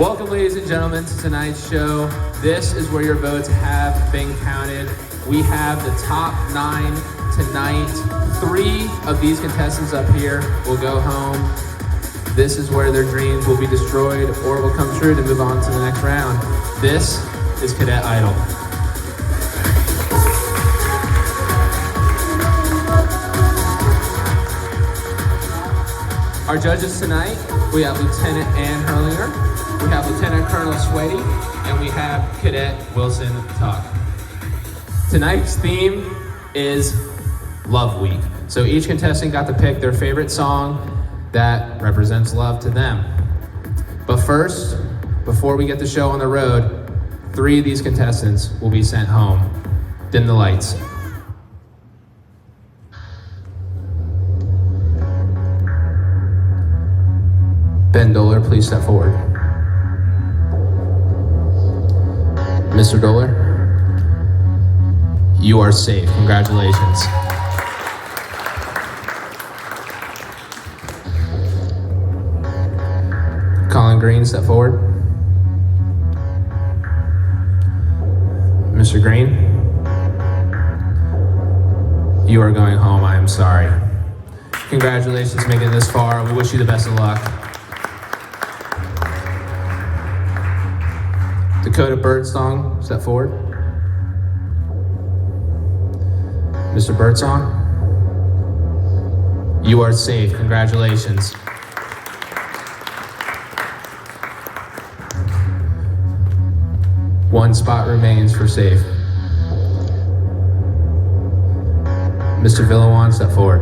Welcome, ladies and gentlemen, to tonight's show. This is where your votes have been counted. We have the top 9 tonight. 3 of these contestants up here will go home. This is where their dreams will be destroyed or will come true to move on to the next round. This is Cadet Idol. Our judges tonight, we have Lieutenant Ann Hurlinger, we have Lieutenant Colonel Sweaty, and we have Cadet Wilson Tuck. Tonight's theme is Love Week. So each contestant got to pick their favorite song that represents love to them. But first, before we get the show on the road, 3 of these contestants will be sent home. Dim the lights. Ben Doehler, please step forward. Mr. Doehler, you are safe. Congratulations. Colin Green, step forward. Mr. Green, you are going home. I am sorry. Congratulations making it this far. We wish you the best of luck. Dakota Birdsong, step forward. Mr. Birdsong, you are safe. Congratulations. One spot remains for safe. Mr. Villawan, step forward.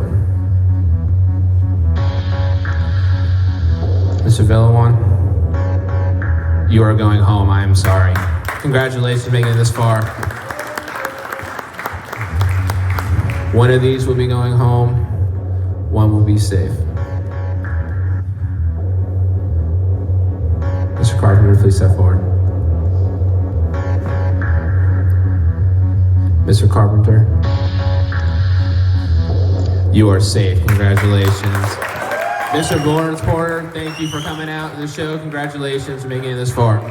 Mr. Villawan, you are going home. I am sorry. Congratulations for making it this far. One of these will be going home. One will be safe. Mr. Carpenter, please step forward. Mr. Carpenter, you are safe. Congratulations. Mr. Lawrence Porter, thank you for coming out to the show. Congratulations for making it this far.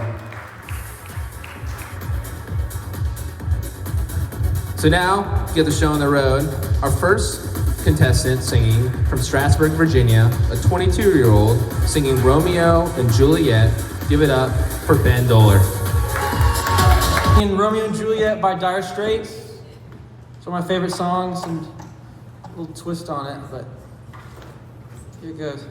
So now, to get the show on the road, our first contestant singing from Strasburg, Virginia, a 22-year-old singing Romeo and Juliet. Give it up for Ben Doehler. Singing Romeo and Juliet by Dire Straits. It's one of my favorite songs and a little twist on it, but here it goes.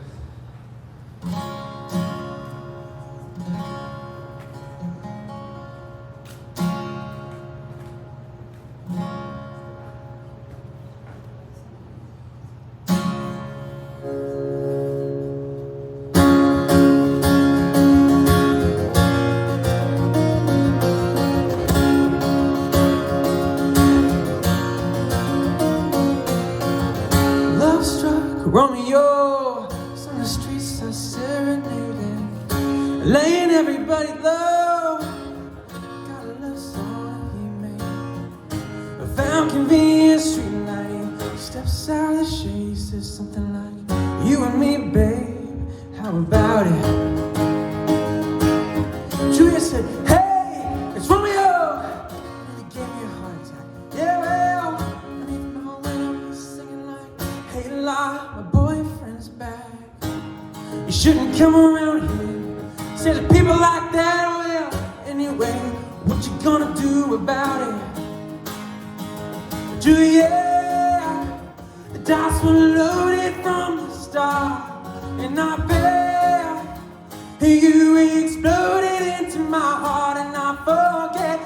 Love struck Romeo, so the streets are serenading, laying everybody low. Got a love song he made, a found convenient street light. Steps out of the shade, says something like, you and me, babe, how about it? Juliet said, hey, it's Romeo. And he gave me a heart attack. Yeah, well, and if my way was singing like, hey, la, my boyfriend's back. You shouldn't come around here. Say to people like that, well, anyway, what you gonna do about it? Juliet, the dice were loaded from the start, and I bet you exploded into my heart, and I forget.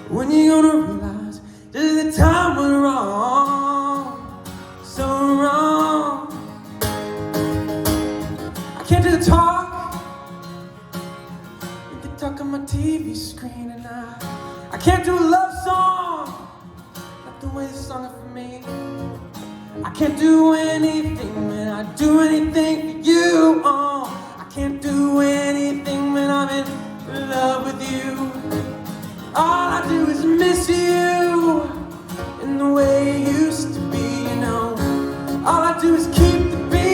When you gonna realize that the time was wrong, so wrong. I can't do the talk, you can talk on my TV screen, and I can't do a love song, not the way this song is for me. I can't do anything when I do anything for you. I can't do anything when I'm in love with you. All I do is miss you in the way it used to be, you know. All I do is keep the beat.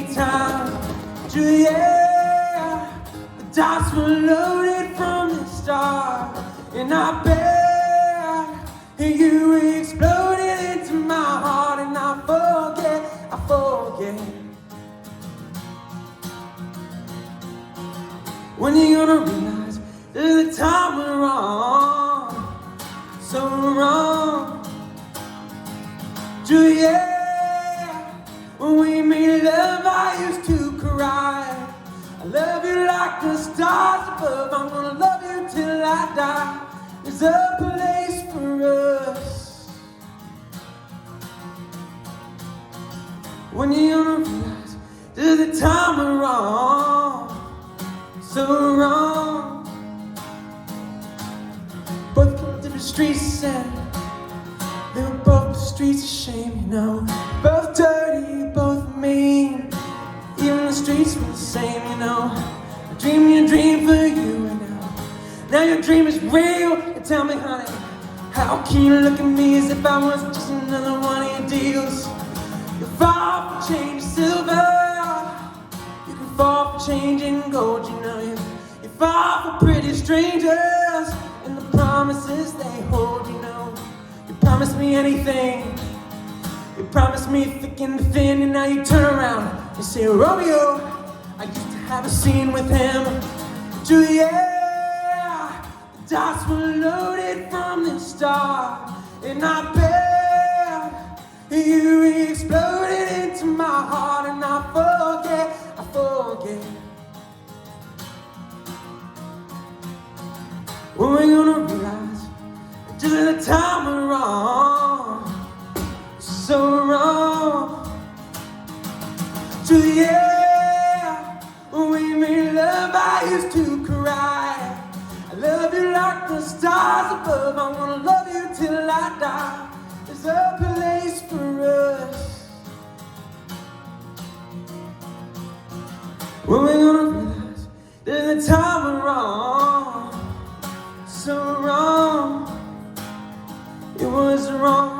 anytime. Juliet, the dots were loaded from the start, and I bet you exploded into my heart, and I forget. When you gonna realize that the time we're wrong, so wrong. Juliet, when we made love I used to cry. I love you like the stars above, I'm gonna love you till I die. There's a place for us. When you gonna realize that the time we're wrong, so wrong. Both to the streets and they were both the streets of shame, you know. Both dirty, both mean. Even the streets were the same, you know. I dreamed your dream for you, and now your dream is real. And tell me, honey, how can you look at me as if I was just another one of your deals? You fall for change silver, you can fall for change in gold, you know. You fall for pretty strangers and the promises they hold, you know. You promised me anything, you promised me thick and thin, and now you turn around and say, Romeo, I used to have a scene with him. Juliet, the dots were loaded from the start, and I bet you exploded into my heart, and I forget. When we're gonna realize just the time we're wrong, so wrong. Juliet, when we made love I used to cry. I love you like the stars above, I'm gonna love you till I die. There's a place for us. When we're gonna realize that the time we're wrong, so wrong, it was wrong.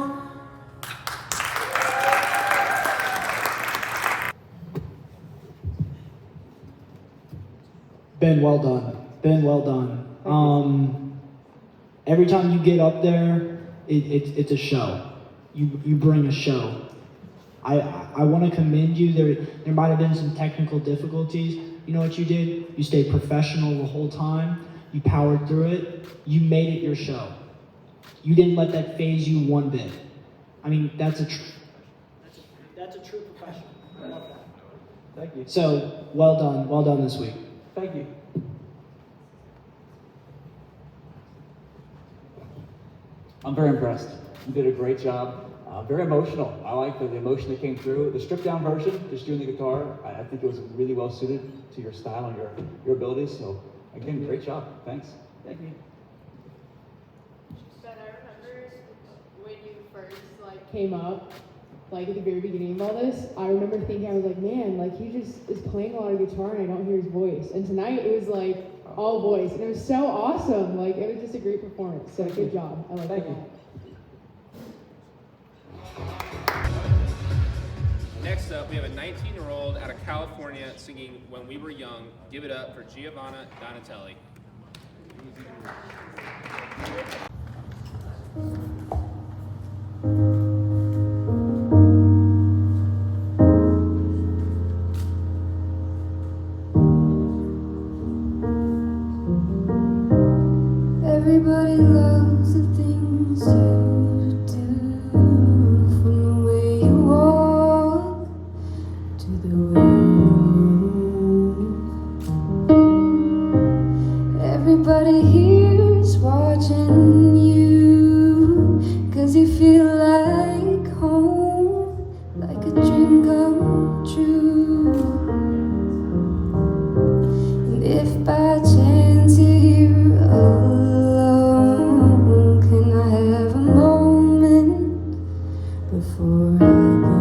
Ben, well done. Ben, well done. Every time you get up there, it's a show. You bring a show. I want to commend you. There might have been some technical difficulties. You know what you did? You stayed professional the whole time. You powered through it. You made it your show. You didn't let that phase you one bit. I mean, that's a true professional. I love that. Thank you. So, well done this week. Thank you. I'm very impressed. You did a great job. Very emotional. I like the emotion that came through. The stripped down version, just doing the guitar, I think it was really well suited to your style and your abilities. So again, great job. Thanks. Thank you. But I remember when you first came up, at the very beginning of all this, I remember thinking, I was like, man, he just is playing a lot of guitar and I don't hear his voice. And tonight it was all voice, and it was so awesome. It was just a great performance. So good job. I like that. Next up, we have a 19-year-old out of California singing When We Were Young. Give it up for Giovanna Donatelli. Everybody loves the things you do, from the way you walk to the way you move. Everybody here's watching you, 'cause you feel like home, like a dream come true. And if by chance you're here alone, can I have a moment before I go?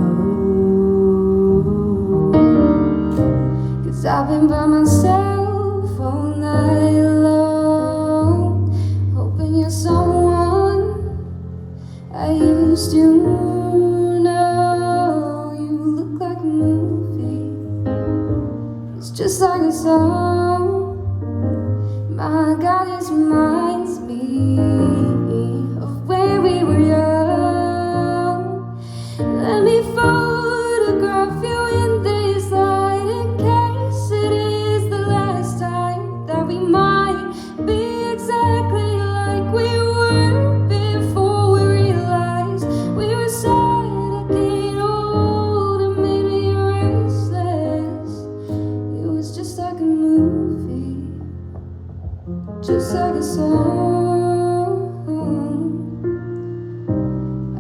'Cause I've been by myself all night long, hoping you're someone I used to know. You look like a movie, just like a song. My God, this reminds me of when we were young. Let me photograph you in this light in case it is the last time that we might be exactly like we were before we realized we were sad, getting old and made me restless. It was just like a movie, just like a song.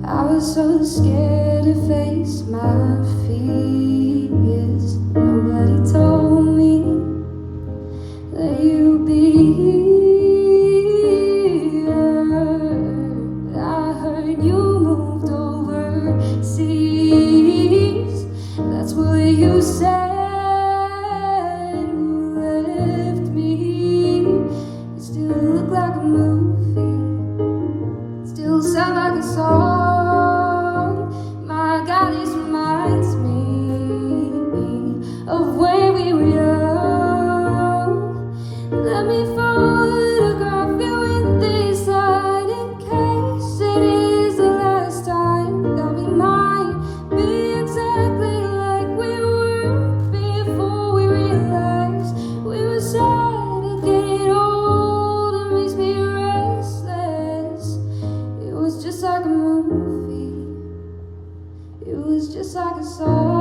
I was so scared to face my fears. Nobody told me that you'd be here. I heard you moved overseas. That's what you said. You left me. It still looked like a movie. Still sound like a song. My God, this reminds me of when we were young. Let me photograph you in this light in case it is the last time that we might be exactly like we were before we realized we were sad, getting old, and makes me restless. It was just like a movie. It was just like a song.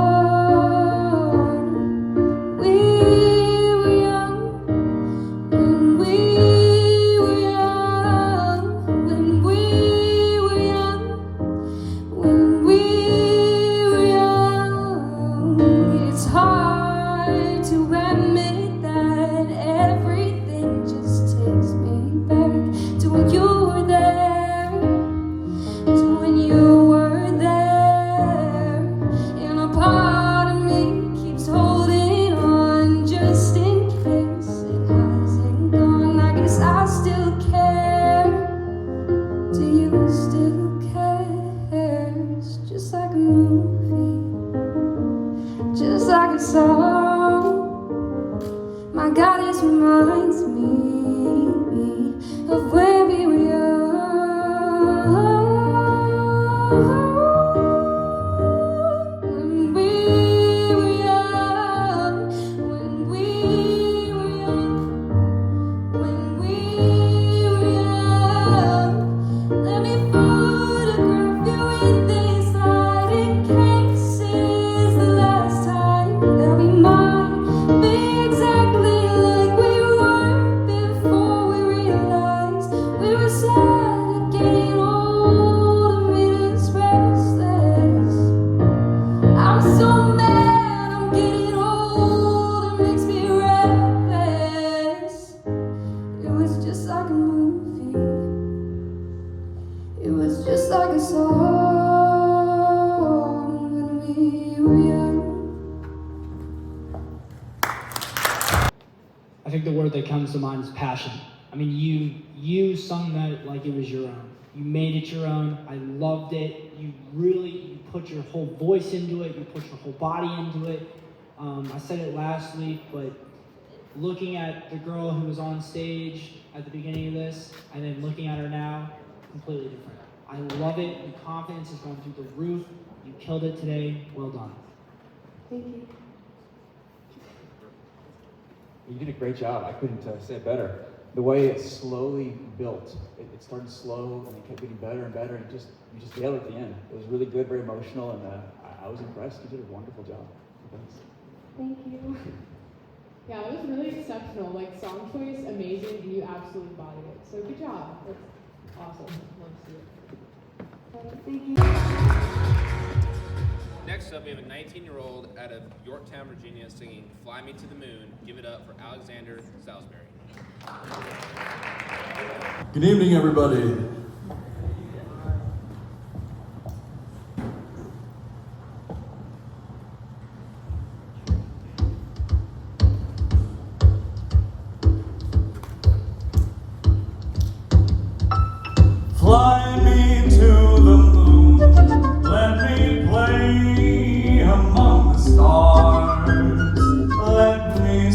We were young when we were young, when we were young, when we were young. It's hard to admit that everything just takes me back to when you were there, to when you were there. And a part of me keeps holding on just in case it hasn't gone. I guess I still care. Do you still care? It's just like a movie, just like a song. My God, this reminds me of when we were young. When we were young, when we were young, when we were young. Let me photograph you in this light in case it is the last time that we might be exactly like we were before we realized we were sad, getting old, and made us restless. I'm so mad, I'm getting old, it makes me reckless. It was just like a movie. It was just like a song when we were young. I think the word that comes to mind is passion. I mean, you sung that like it was your own. You made it your own. I loved it. You put your whole voice into it. You put your whole body into it. I said it last week, but looking at the girl who was on stage at the beginning of this, and then looking at her now, completely different. I love it. Your confidence is going through the roof. You killed it today. Well done. Thank you. You did a great job. I couldn't say it better. The way it slowly built, it started slow and it kept getting better and better, and you just nailed it at the end. It was really good, very emotional, and I was impressed. You did a wonderful job. Thanks. Thank you. Yeah, it was really exceptional. Like, song choice, amazing, and you absolutely bodied it. So good job. That's awesome. Love to see it. Thank you. Next up, we have a 19-year-old out of Yorktown, Virginia, singing "Fly Me to the Moon." Give it up for Alexander Salisbury. Good evening, everybody. Fly me to the moon, let me play among the stars, let me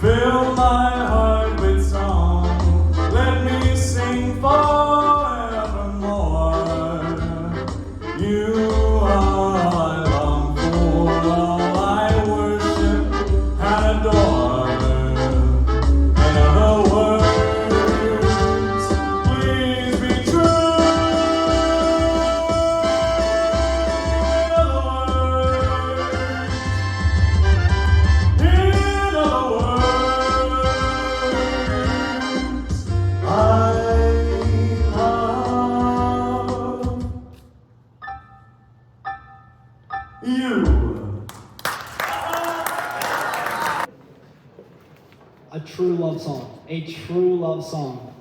Fill my heart with song. Let me sing forevermore. You are all I long for, all I worship and adore. In other words, please be true. In other words, I love you. A true love song. A true love song.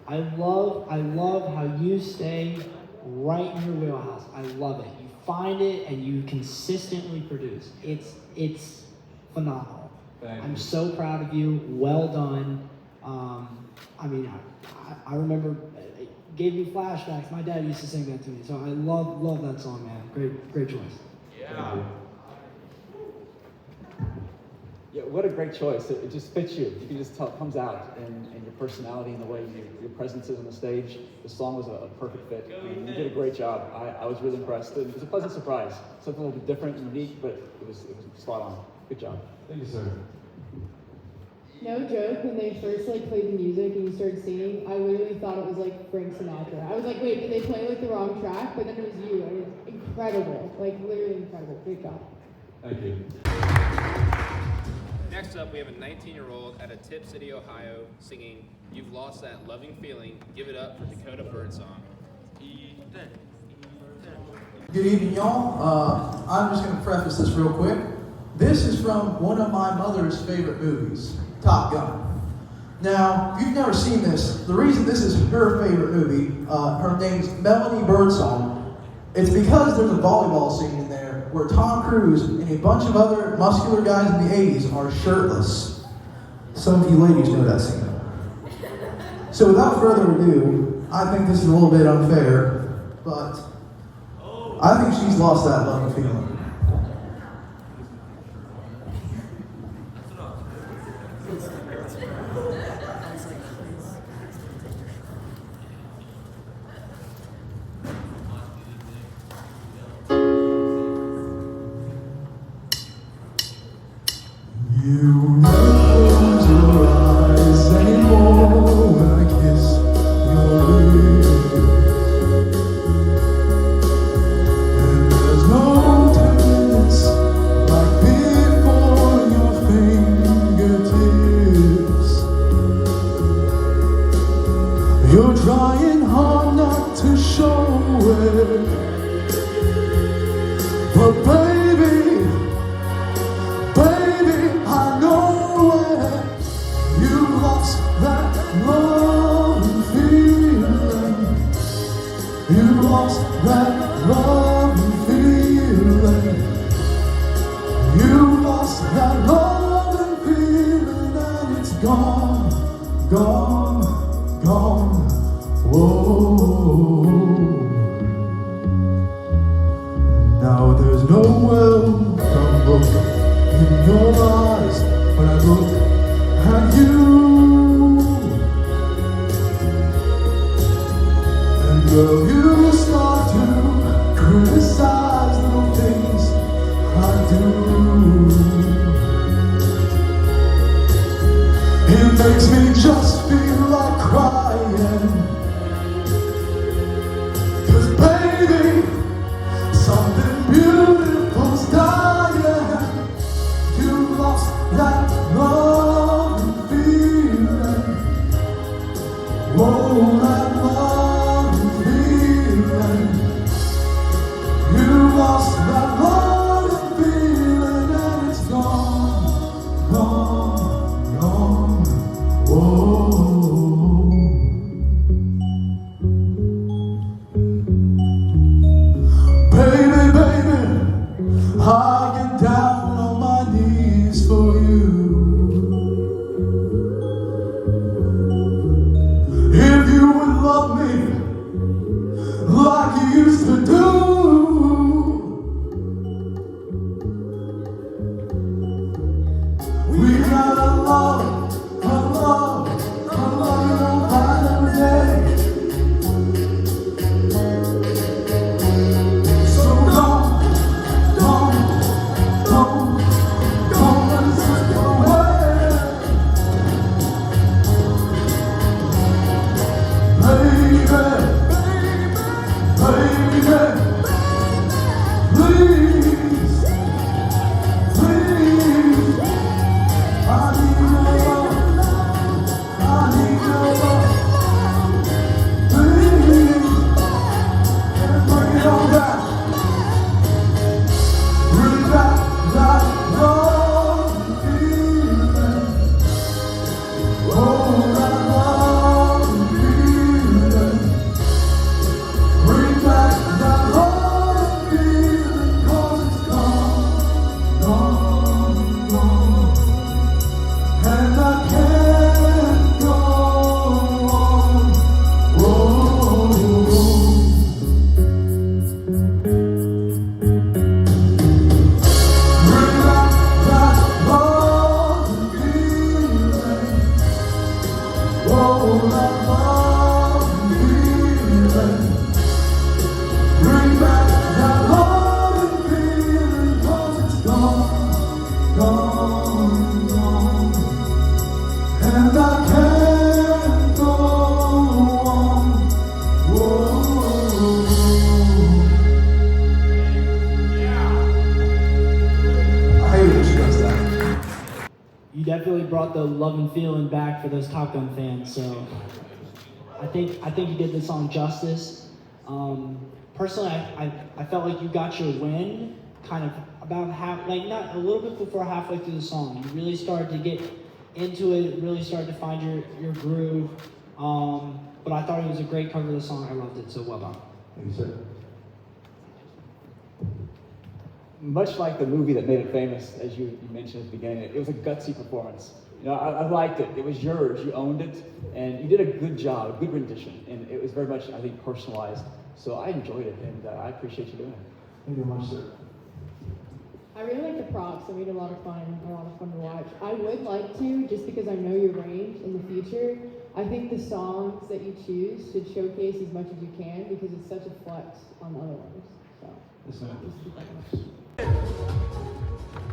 I love how you stay right in your wheelhouse. I love it. You find it and you consistently produce. It's phenomenal. I'm so proud of you. Well done. I mean, I remember it gave me flashbacks. My dad used to sing that to me. So I love that song, man. Great choice. Yeah. Yeah, what a great choice. It just fits you. You can just tell it comes out in your personality and the way your presence is on the stage. The song was a perfect fit. And you did a great job. I was really impressed. It was a pleasant surprise. Something a little bit different and unique, but it was spot on. Good job. Thank you, sir. No joke, when they first played the music and you started singing, I literally thought it was Frank Sinatra. I was like, wait, did they play the wrong track? But then it was you, and it was incredible. Literally incredible. Great job. Thank you. Next up, we have a 19-year-old out of Tip City, Ohio, singing "You've Lost That Loving Feeling." Give it up for Dakota Birdsong. Good evening, y'all. I'm just going to preface this real quick. This is from one of my mother's favorite movies, Top Gun. Now, if you've never seen this, the reason this is her favorite movie, her name's Melanie Birdsong, it's because there's a volleyball scene in there where Tom Cruise and a bunch of other muscular guys in the 80s are shirtless. Some of you ladies know that scene. So without further ado, I think this is a little bit unfair, but I think she's lost that loving feeling. You never close your eyes anymore when I kiss your lips, and there's no tenderness like before your fingertips. You're trying hard not to show it, but baby, I know it. You lost that loving feeling. You lost that loving feeling. You lost that loving feeling, and it's gone, gone, gone. Whoa. Now there's no welcome book in your eyes when I look at you, and girl, you start to criticize little things I do. It makes me just feel like crying, 'cause baby, something beautiful's dying. You lost that loving feeling. Whoa, that loving feeling. You lost that loving feeling, and it's gone, gone, gone. Whoa. We got a love, a love, a love, final day. So don't let's slip away. Baby, please, please, I need your love, I need your love, please, bring it on back, bring back that love and feeling, oh, that love and feeling, bring back that love and feeling, 'cause it's gone, gone, and I can't go on. Whoa. Bring back that love and feeling, oh, that love and feeling. Bring back that love and feeling, 'cause it's gone, gone, and I can't go on. Whoa. I hate it when she does that. You definitely brought the love and feeling back for those Top Gun fans. So I think you did the song justice. Personally, I felt like you got your win kind of about not a little bit before halfway through the song. You really started to get into it, really started to find your groove. But I thought it was a great cover of the song. I loved it, so well done. Thank you, sir. Much like the movie that made it famous, as you mentioned at the beginning, it was a gutsy performance. You know, I liked it. It was yours. You owned it, and you did a good job, a good rendition, and it was very much, I think, personalized. So I enjoyed it, and I appreciate you doing it. Thank you very much, sir. I really like the props. They made it a lot of fun to watch. I would like to, just because I know your range in the future, I think the songs that you choose should showcase as much as you can because it's such a flex on the other ones. So, Yes, ma'am. just keep that in mind.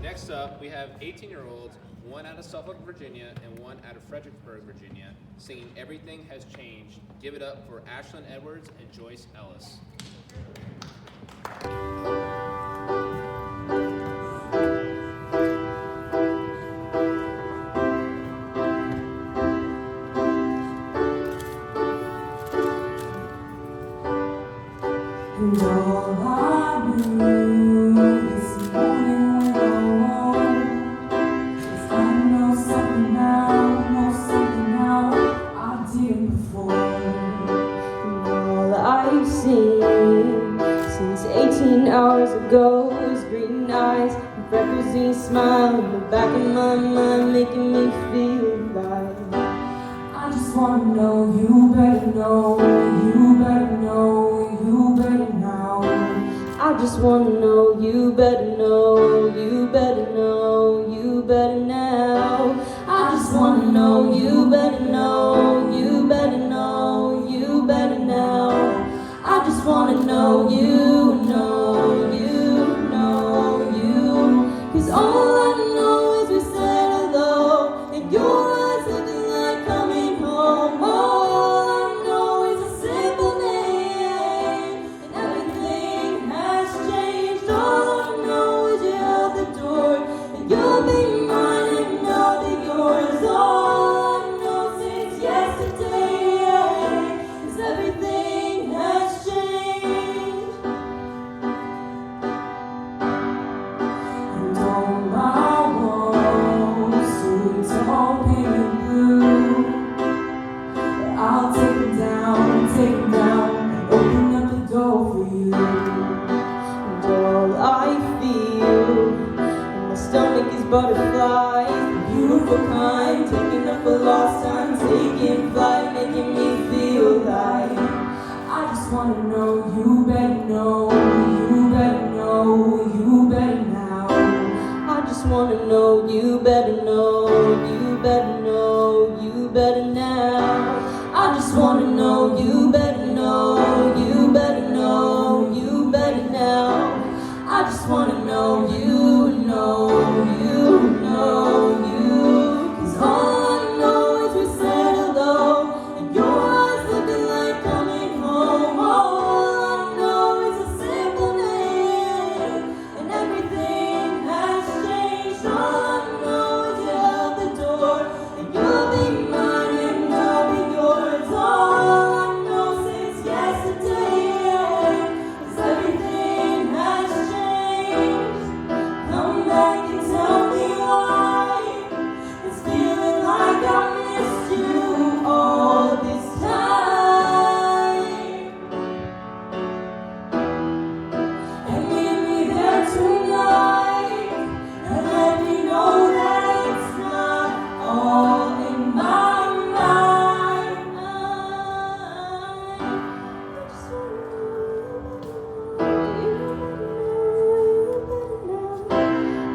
Next up, we have 18-year-olds, one out of Suffolk, Virginia, and one out of Fredericksburg, Virginia, singing Everything Has Changed. Give it up for Ashlyn Edwards and Joyce Ellis. And all I knew this morning when I woke is I know something now I didn't before. And all I've seen since 18 hours ago is green eyes and freckles and a smile in the back of my mind, making me feel alive. I just wanna know, you better know, you better know, you better now. I just wanna know, you better know, you better know, you better now. I just wanna know, you better know, you better know, you better now. I just wanna know, you know, you know, you. 'Cause all I know is we said hello, and your eyes looking like coming home. All I know is a simple name, and everything has changed. All I know is you held the door, and you'll be mine, and I'll be yours. All I know since yesterday is everything has changed. And all my walls, suits all painted blue, but I'll take them down, and open up the door for you. And all I feel in my stomach is butterflies, the beautiful kind, taking up a lost time, taking flight, making me feel like I just wanna know, you better know, you better know, you better now. I just wanna know, you better know, you better know, you better now. I just wanna know, you better know, you better know, you better now. I just wanna know, you know, you know, you. 'Cause all I know is we said hello, and your eyes looking like coming home. All I know is a simple name, and everything has changed. All I know is you held the door, and you'll be mine and I'll be yours. All I know since yesterday is everything has changed. Come back and tell me why it's feeling like I missed you all this time. And meet me there tonight, and let me know that it's not all in my mind.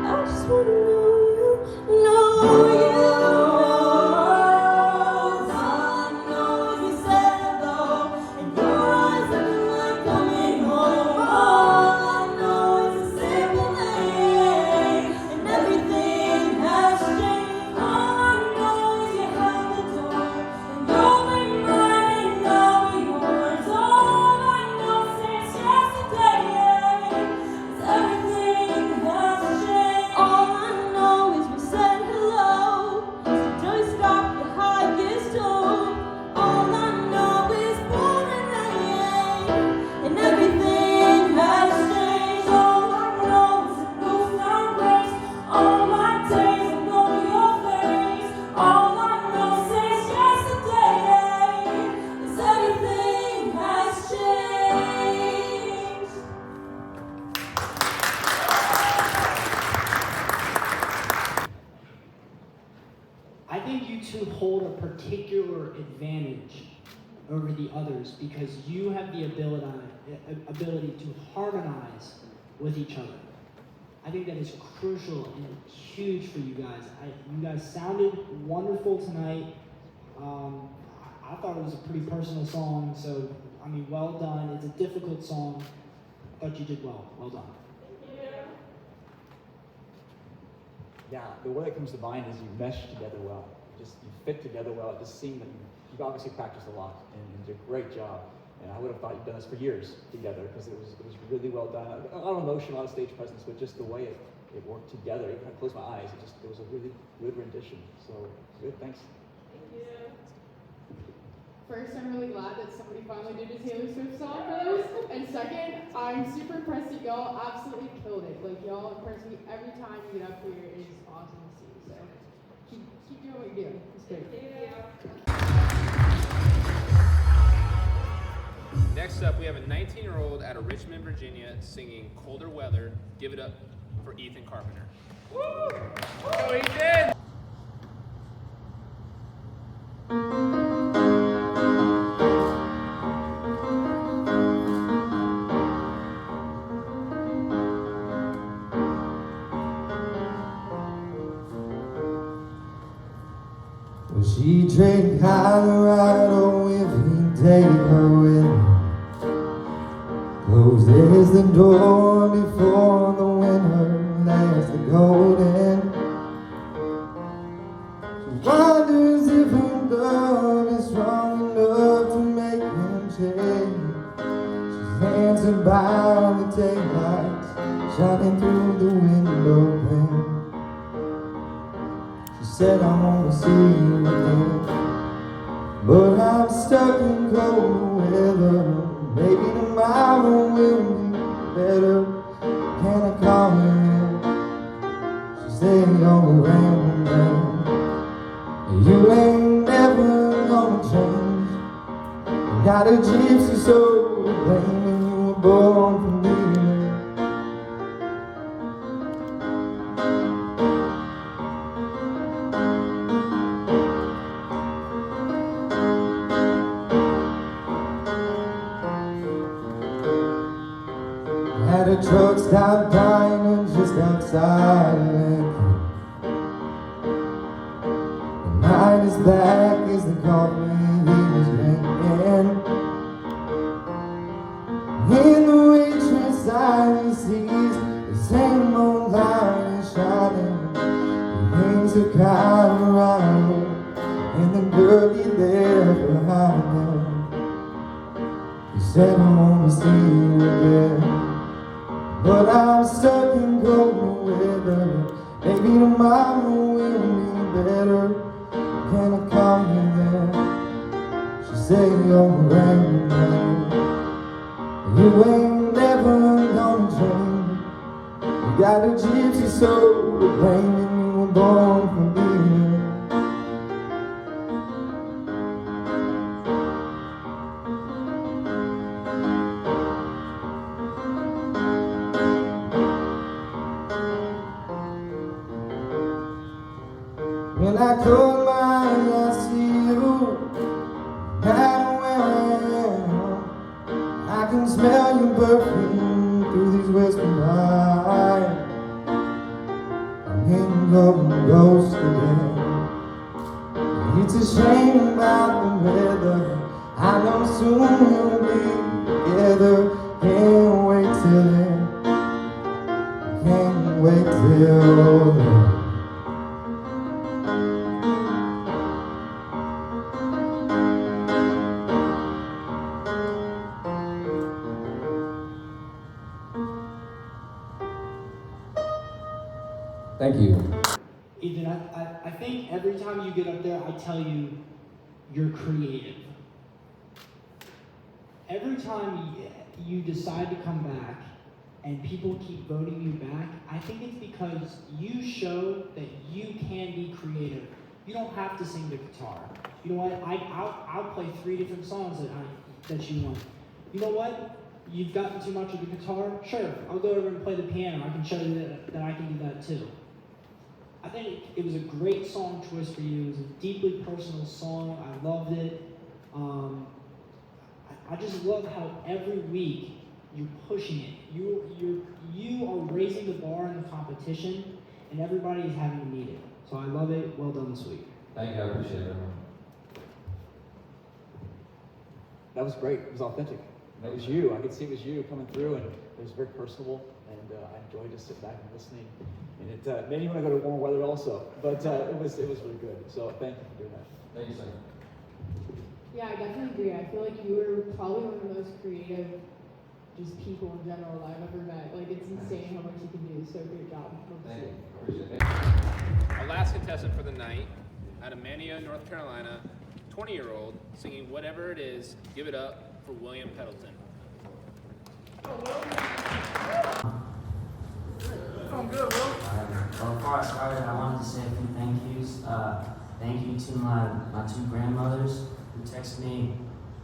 I just wanna know you. All I know is we said hello, and your eyes looking like coming home. All I know is a simple name, and everything has changed. All I know is you held the door, and you'll be mine and I'll be yours. All I know since yesterday is everything has changed. All I know is we said hello, so just stop your highest tone. All I know is born and rain, and everything has changed. All I know is a ghost I race. All my days I know your face. All I know since yesterday is everything has changed. I think you two hold a particular advantage over the others because you have the ability to harmonize with each other. I think that is crucial and huge for you guys. You guys sounded wonderful tonight. I thought it was a pretty personal song, so I mean, well done. It's a difficult song. I thought you did well. Well done. Yeah, the word that comes to mind is you mesh together well. You fit together well. It just seemed that you've obviously practiced a lot and you did a great job. And I would have thought you'd done this for years together because it was really well done. A lot of emotion, a lot of stage presence, but just the way it worked together. Even if I closed my eyes, it was a really good rendition. So good, thanks. Thank you. First, I'm really glad that somebody finally did a Taylor Swift song for this. And second, I'm super impressed that y'all absolutely killed it. Like, y'all impress me every time you get up here. It's just awesome to see. So, keep doing what you're doing. It's great. Next up, we have a 19-year-old out of Richmond, Virginia, singing "Colder Weather." Give it up for Ethan Carpenter. Woo! Go, Ethan! Well, she drank Colorado if he take her with him. Closes the door before the winter lands the golden. She wonders if her love is strong enough to make him change. She's dancing by the taillights shining through the window pane. Said I wanna see you again, but I'm stuck in cold weather. Maybe tomorrow will be better. Can I call you? She said you're rambling man. You ain't never gonna change. You got a gypsy soul to blame, and you were born for me. Had a truck stop dying just outside Lincoln. behind his back as the coffee he was drinking. In the waitress eye he sees the same old line shining. He hangs a kite around and the girl he left behind him. He said, I wanna see you again, but I'm stuck in cold weather. Maybe tomorrow will be better. Can I call you then? She said, you're brand new. You ain't never gonna change. You got a gypsy soul to blame, and you were born for being. When I close my eyes, I see you. No matter where I am, I can smell your perfume through these western lights. I'm hitting golden ghost again. It's a shame about the weather. I know soon we'll be together. Can't wait till then. Can't wait till then. Thank you. Ethan, I think every time you get up there, I tell you, you're creative. Every time you decide to come back and people keep voting you back, I think it's because you show that you can be creative. You don't have to sing the guitar. You know what? I'll play 3 different songs that you want. You know what? You've gotten too much of the guitar? Sure, I'll go over and play the piano. I can show you that I can do that too. I think it was a great song choice for you. It was a deeply personal song. I loved it. I just love how every week you're pushing it. You are raising the bar in the competition, and everybody is having to meet it. So I love it. Well done this week. Thank you, I appreciate it. That was great. It was authentic. It was you. I could see it was you coming through, and it was very personable. And I enjoyed just sitting back and listening. And it made me want to go to warmer weather also. But it was really good. So thank you for doing that. Thank you, sir. Yeah, I definitely agree. I feel like you were probably one of the most creative just people in general I've ever met. Like, it's insane how much you can do. So great job. Thank you. Appreciate it. Our last contestant for the night, out of Mania, North Carolina, 20-year-old, singing Whatever It Is, Give It Up for William Pendleton. Well, before I started, I wanted to say a few thank yous. Thank you to my 2 grandmothers who text me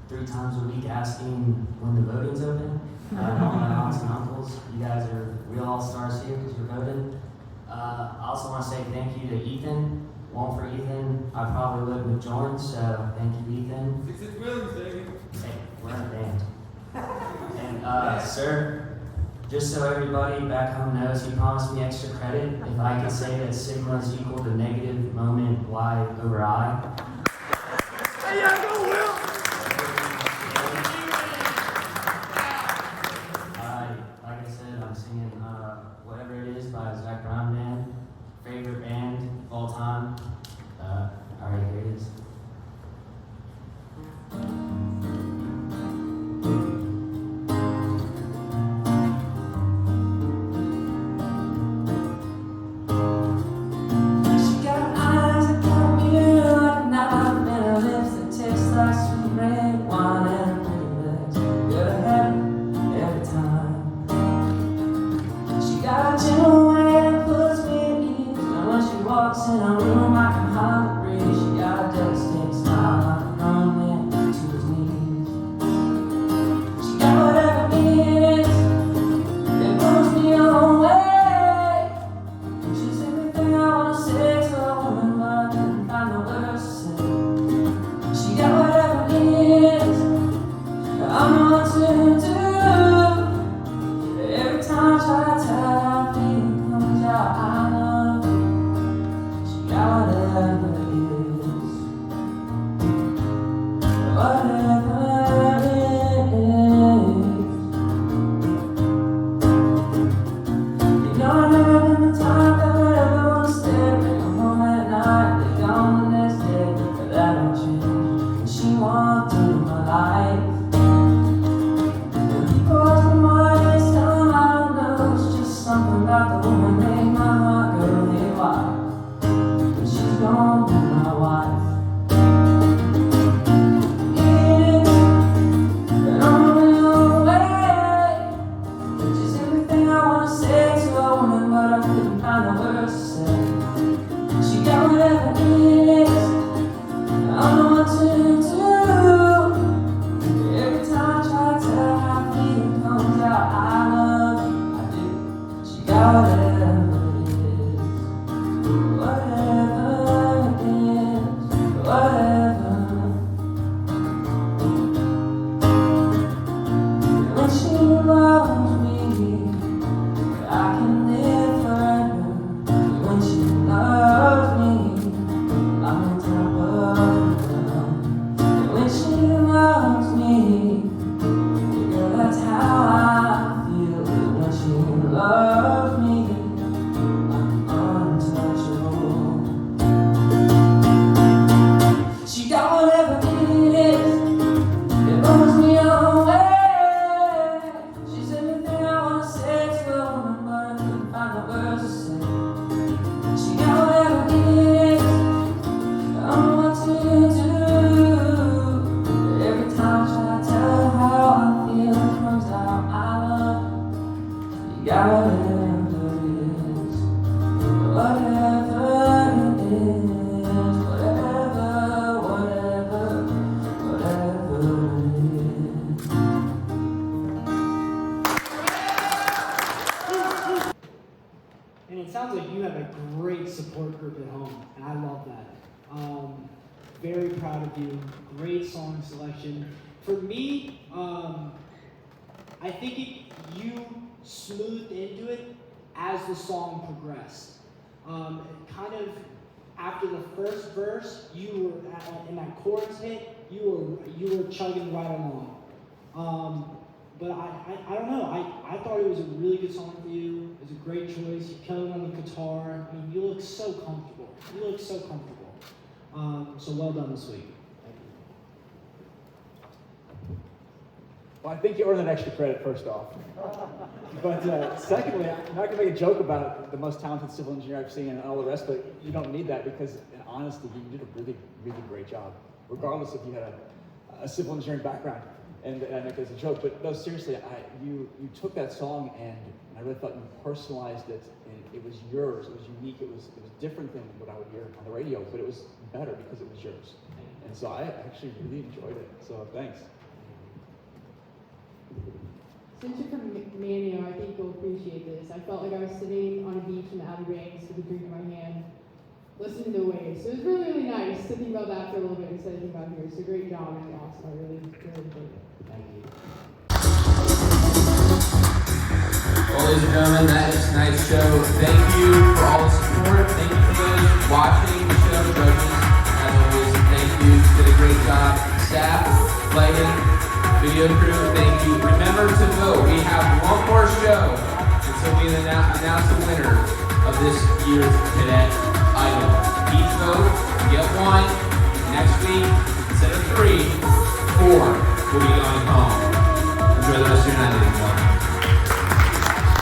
3 times a week asking when the voting's open. And all my aunts and uncles, you guys are real all-stars here because you're voting. I also want to say thank you to Ethan. Won't for Ethan, I probably wouldn't have joined, so thank you, Ethan. 6 Williams, baby. Hey, we're in a band. And sir, just so everybody back home knows, he promised me extra credit if I could say that sigma is equal to negative moment y over I. Hey, y'all go, Will! Like I said, I'm singing Whatever It Is by Zac Brown Band. Favorite band of all time. Alright, here it is. Whatever wife. And on my own way, which is everything I wanna say to a woman, but I couldn't find the words to say. She got whatever it is, I don't know what to do. Every time I try to tell her how I feel, it comes out, I love you, I do. She got whatever it is, whatever it is, whatever. And when she loves me, I can live forever. And when she loves me, I'm on top of her. And when she loves me, girl, that's how I feel. And when she loves me, I'm untouchable. She got whatever it is, it blows me away. She's everything I wanna say to a woman, but I couldn't find the words to say. She got whatever it is, I don't know what to do. Every time I try to tell her how I feel, it comes out, I love you. You got whatever it is, whatever it is, whatever, whatever, whatever it is. And it sounds like you have a great support group at home, and I love that. Very proud of you. Great song selection. For me, I think you smoothed into it as the song progressed. Kind of after the first verse, you were and that chorus hit, you were chugging right along. But I don't know. I thought it was a really good song for you. It was a great choice. You killed it on the guitar. I mean, you look so comfortable. You look so comfortable. So well done this week. Thank you. Well, I think you earned an extra credit, first off. But secondly, I'm not going to make a joke about the most talented civil engineer I've seen and all the rest, but you don't need that because, in honesty, you did a really, really great job, regardless if you had a civil engineering background. And I make it as a joke, but no, seriously, you took that song and I really thought you personalized it, and it was yours. It was unique. It was different than what I would hear on the radio, but it was better because it was yours. And so I actually really enjoyed it. So thanks. Since you're from Romeo, I think you'll appreciate this. I felt like I was sitting on a beach in the Outer Banks with a drink in my hand, listening to the waves. So it was really, really nice to think about that for a little bit instead of thinking about here. So great job, and awesome. I really, really enjoyed it. Thank you. Well, ladies and gentlemen, that is tonight's show. Thank you for all the support. Thank you for those watching the show, judges. As always, thank you. You did a great job. Staff, lighting, video crew, thank you. Remember to vote. We have one more show until we announce the winner of this year's Cadet Idol. Each vote, you get one. Next week, instead of 3, 4 will be going home. Enjoy the rest of your night, ladies and gentlemen.